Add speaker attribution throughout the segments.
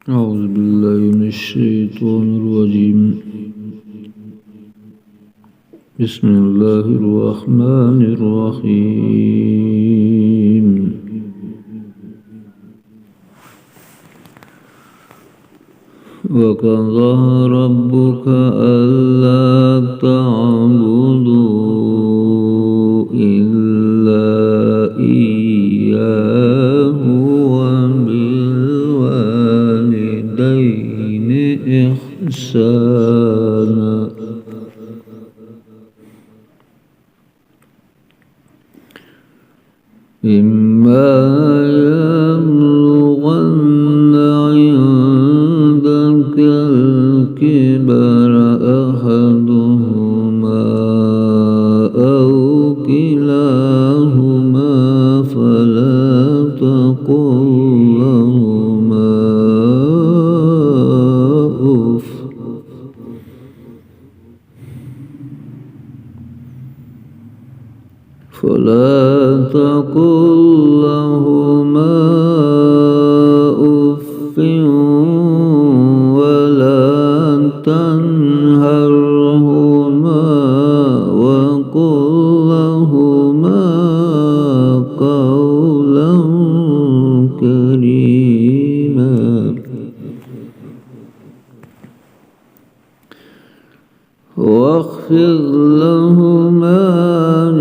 Speaker 1: أعوذ بالله من الشيطان الرجيم. بسم الله الرحمن الرحيم. وقضى ربك ألا تعبدوا إلا إياه وبالوالدين إحسانا. إما يبلغن عندك الكبر أحدهما أو كلاهما فلا تقل لهما أف ولا تنهرهما وقل لهما قولا كريما. واخفض لهما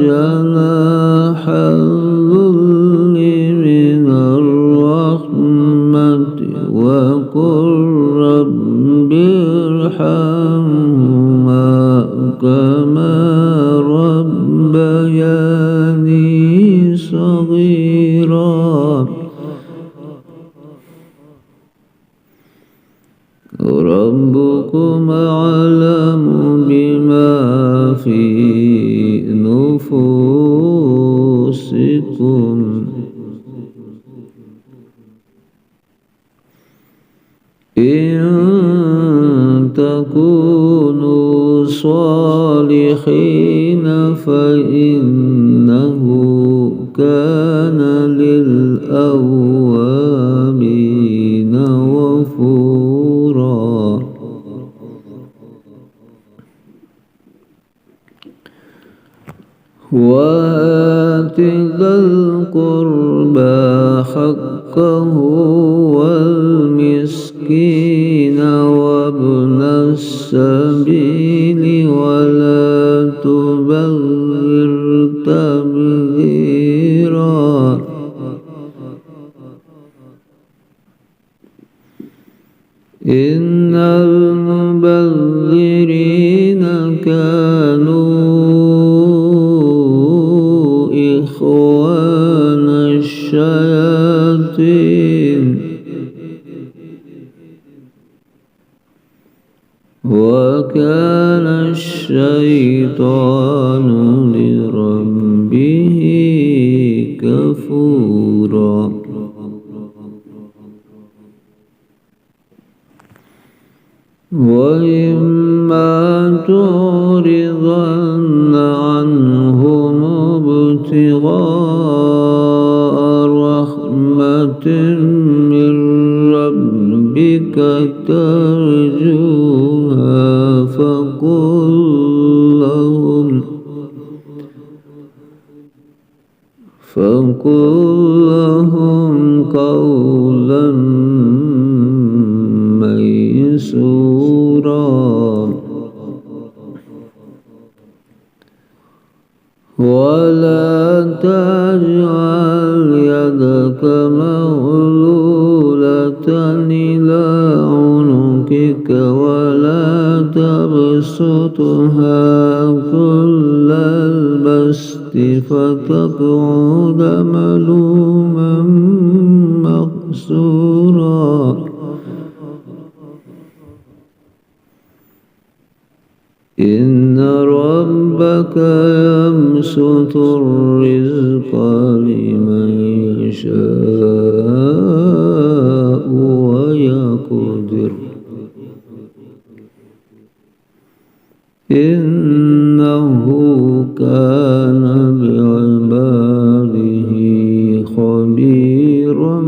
Speaker 1: جناح الذل من الرحمة وقل رب ارحمهما كما ربياني صغيرا. ربكم أعلم بما في نفوسكم إن تكونوا صالحين فإنه كان للأوابين غفورا. وآت ذا القربى حقه والمسكين وابن السبيل ولا تبذر تبذيرا. إن المبذرين كانوا إخوان الشياطين وكان الشيطان لربه كفورا. وإما تعرضن عنهم ابتغاء رحمة من ربك ترجوها فقل لهم قولا ميسورا. ولا تجعل يدك مغلولة إلى عنقك ولا تبسطها كل البسط فتقعد ملوما محسورا. إن ربك يبسط الرزق لمن يشاء ويقدر إنه كان بعباده خبيرا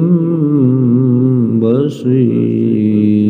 Speaker 1: بصيرا. بصير